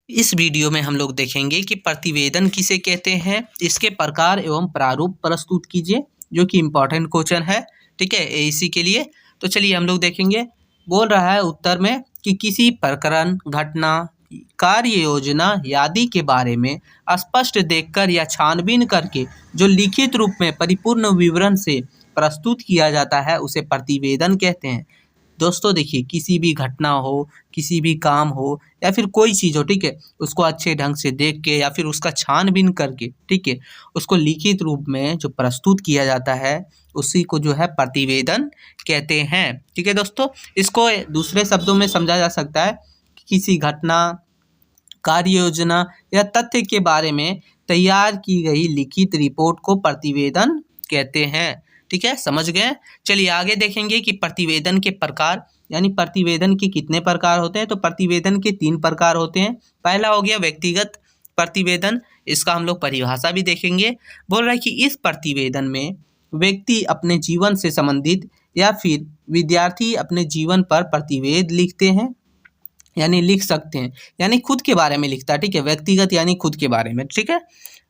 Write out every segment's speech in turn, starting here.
इस वीडियो में हम लोग देखेंगे कि प्रतिवेदन किसे कहते हैं, इसके प्रकार एवं प्रारूप प्रस्तुत कीजिए, जो कि इम्पोर्टेंट क्वेश्चन है। ठीक है, एसी के लिए। तो चलिए हम लोग देखेंगे। बोल रहा है उत्तर में कि किसी प्रकरण, घटना, कार्य योजना आदि के बारे में स्पष्ट देखकर या छानबीन करके जो लिखित रूप में परिपूर्ण विवरण से प्रस्तुत किया जाता है उसे प्रतिवेदन कहते हैं। दोस्तों देखिए, किसी भी घटना हो, किसी भी काम हो या फिर कोई चीज़ हो, ठीक है, उसको अच्छे ढंग से देख के या फिर उसका छानबीन करके, ठीक है, उसको लिखित रूप में जो प्रस्तुत किया जाता है उसी को जो है प्रतिवेदन कहते हैं। ठीक है दोस्तों, इसको दूसरे शब्दों में समझा जा सकता है कि किसी घटना, कार्य योजना या तथ्य के बारे में तैयार की गई लिखित रिपोर्ट को प्रतिवेदन कहते हैं। ठीक है, समझ गए। चलिए आगे देखेंगे कि प्रतिवेदन के प्रकार, यानी प्रतिवेदन के कितने प्रकार होते हैं। तो प्रतिवेदन के 3 प्रकार होते हैं। पहला हो गया व्यक्तिगत प्रतिवेदन, इसका हम लोग परिभाषा भी देखेंगे। बोल रहा है कि इस प्रतिवेदन में व्यक्ति अपने जीवन से संबंधित या फिर विद्यार्थी अपने जीवन पर प्रतिवेदन लिखते हैं, यानी लिख सकते हैं, यानी खुद के बारे में लिखता है। ठीक है, व्यक्तिगत यानी खुद के बारे में। ठीक है,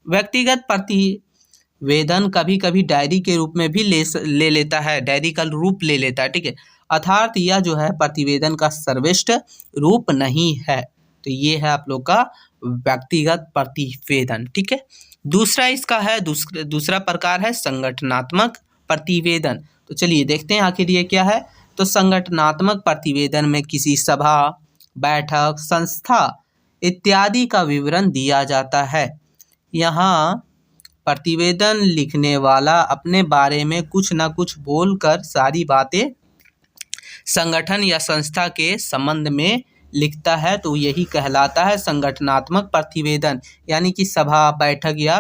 व्यक्तिगत प्रतिवेदन कभी कभी डायरी के रूप में भी ले लेता है, डायरी का रूप ले लेता है। ठीक है, अर्थात यह जो है प्रतिवेदन का सर्वश्रेष्ठ रूप नहीं है। तो ये है आप लोग का व्यक्तिगत प्रतिवेदन। ठीक है, दूसरा इसका है दूसरा प्रकार है संगठनात्मक प्रतिवेदन। तो चलिए देखते हैं आखिर ये क्या है। तो संगठनात्मक प्रतिवेदन में किसी सभा, बैठक, संस्था इत्यादि का विवरण दिया जाता है। यहाँ प्रतिवेदन लिखने वाला अपने बारे में कुछ ना कुछ बोलकर सारी बातें संगठन या संस्था के संबंध में लिखता है, तो यही कहलाता है संगठनात्मक प्रतिवेदन। यानी कि सभा, बैठक या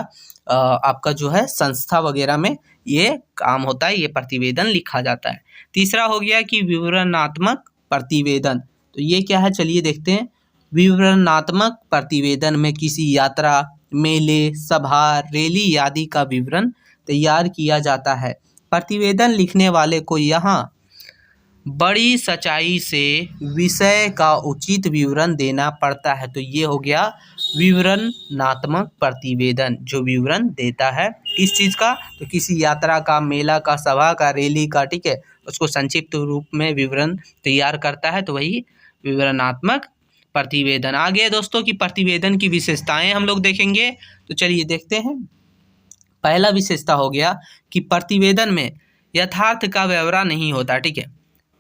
आपका जो है संस्था वगैरह में ये काम होता है, ये प्रतिवेदन लिखा जाता है। तीसरा हो गया कि विवरणात्मक प्रतिवेदन। तो ये क्या है, चलिए देखते हैं। विवरणात्मक प्रतिवेदन में किसी यात्रा, मेले, सभा, रैली आदि का विवरण तैयार किया जाता है। प्रतिवेदन लिखने वाले को यहाँ बड़ी सच्चाई से विषय का उचित विवरण देना पड़ता है। तो ये हो गया विवरणात्मक प्रतिवेदन, जो विवरण देता है किस चीज़ का, तो किसी यात्रा का, मेला का, सभा का, रैली का, ठीक है, उसको संक्षिप्त रूप में विवरण तैयार करता है, तो वही विवरणात्मक प्रतिवेदन। आगे दोस्तों की प्रतिवेदन की विशेषताएं हम लोग देखेंगे। तो चलिए देखते हैं। पहला विशेषता हो गया कि प्रतिवेदन में यथार्थ का ब्यौरा नहीं होता। ठीक है,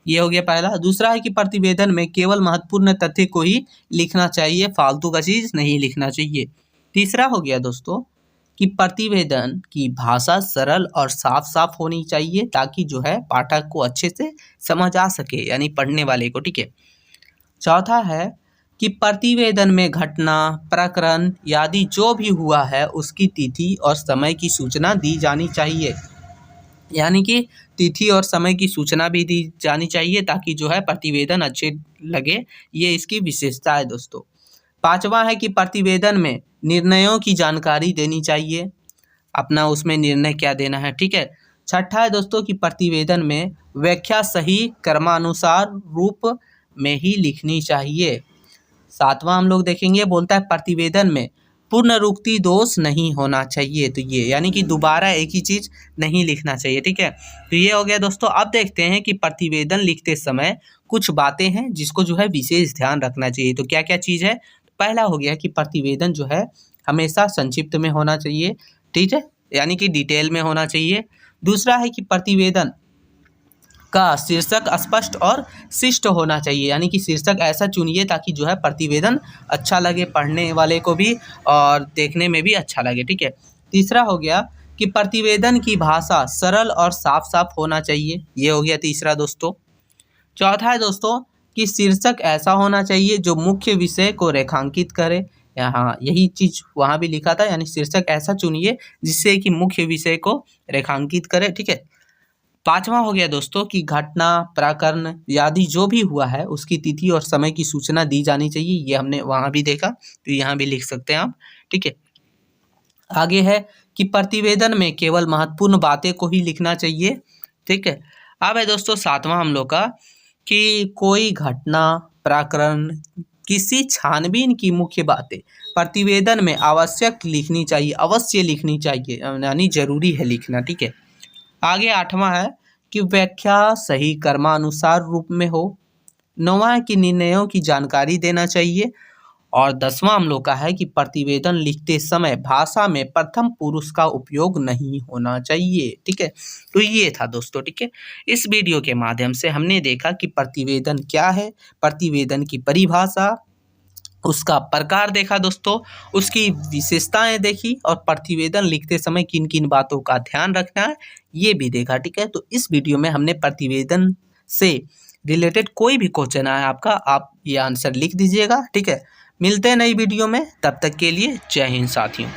ये हो गया पहला। दूसरा है कि प्रतिवेदन में केवल महत्वपूर्ण तथ्य को ही लिखना चाहिए, फालतू का चीज नहीं लिखना चाहिए। तीसरा हो गया दोस्तों कि प्रतिवेदन की भाषा सरल और साफ साफ होनी चाहिए, ताकि जो है पाठक को अच्छे से समझ आ सके, यानी पढ़ने वाले को। ठीक है। चौथा है कि प्रतिवेदन में घटना, प्रकरण आदि जो भी हुआ है उसकी तिथि और समय की सूचना दी जानी चाहिए, यानी कि तिथि और समय की सूचना भी दी जानी चाहिए, ताकि जो है प्रतिवेदन अच्छे लगे। ये इसकी विशेषता है दोस्तों। पांचवा है कि प्रतिवेदन में निर्णयों की जानकारी देनी चाहिए, अपना उसमें निर्णय क्या देना है। ठीक है। छठा है दोस्तों कि प्रतिवेदन में व्याख्या सही क्रमानुसार रूप में ही लिखनी चाहिए। सातवां हम लोग देखेंगे, बोलता है प्रतिवेदन में पुनरुक्ति दोष नहीं होना चाहिए। तो ये यानी कि दोबारा एक ही चीज नहीं लिखना चाहिए। ठीक है, तो ये हो गया दोस्तों। अब देखते हैं कि प्रतिवेदन लिखते समय कुछ बातें हैं जिसको जो है विशेष ध्यान रखना चाहिए। तो क्या क्या चीज है। पहला हो गया कि प्रतिवेदन जो है हमेशा संक्षिप्त में होना चाहिए। ठीक है, यानी कि डिटेल में होना चाहिए। दूसरा है कि प्रतिवेदन का शीर्षक स्पष्ट और शिष्ट होना चाहिए, यानी कि शीर्षक ऐसा चुनिए ताकि जो है प्रतिवेदन अच्छा लगे पढ़ने वाले को भी और देखने में भी अच्छा लगे। ठीक है। तीसरा हो गया कि प्रतिवेदन की भाषा सरल और साफ साफ होना चाहिए। ये हो गया तीसरा दोस्तों। चौथा है दोस्तों कि शीर्षक ऐसा होना चाहिए जो मुख्य विषय को रेखांकित करे। यहाँ यही चीज वहाँ भी लिखा था, यानी शीर्षक ऐसा चुनिए जिससे कि मुख्य विषय को रेखांकित करे। ठीक है। पांचवा हो गया दोस्तों कि घटना, प्रकरण आदि जो भी हुआ है उसकी तिथि और समय की सूचना दी जानी चाहिए। ये हमने वहां भी देखा, तो यहाँ भी लिख सकते हैं आप। ठीक है। आगे है कि प्रतिवेदन में केवल महत्वपूर्ण बातें को ही लिखना चाहिए। ठीक है। अब है दोस्तों सातवां हम लोग का कि कोई घटना, प्रकरण किसी छानबीन की मुख्य बातें प्रतिवेदन में आवश्यक लिखनी चाहिए, अवश्य लिखनी चाहिए, यानी जरूरी है लिखना। ठीक है। आगे 8वां है कि व्याख्या सही कर्मानुसार रूप में हो। 9वां है कि निर्णयों की जानकारी देना चाहिए। और 10वां हम लोग का है कि प्रतिवेदन लिखते समय भाषा में प्रथम पुरुष का उपयोग नहीं होना चाहिए। ठीक है। तो ये था दोस्तों। ठीक है। इस वीडियो के माध्यम से हमने देखा कि प्रतिवेदन क्या है, प्रतिवेदन की परिभाषा, उसका प्रकार देखा दोस्तों, उसकी विशेषताएं देखी, और प्रतिवेदन लिखते समय किन किन बातों का ध्यान रखना है ये भी देखा। ठीक है। तो इस वीडियो में हमने प्रतिवेदन से रिलेटेड कोई भी क्वेश्चन आया आपका, आप ये आंसर लिख दीजिएगा। ठीक है। मिलते हैं नई वीडियो में, तब तक के लिए जय हिंद साथियों।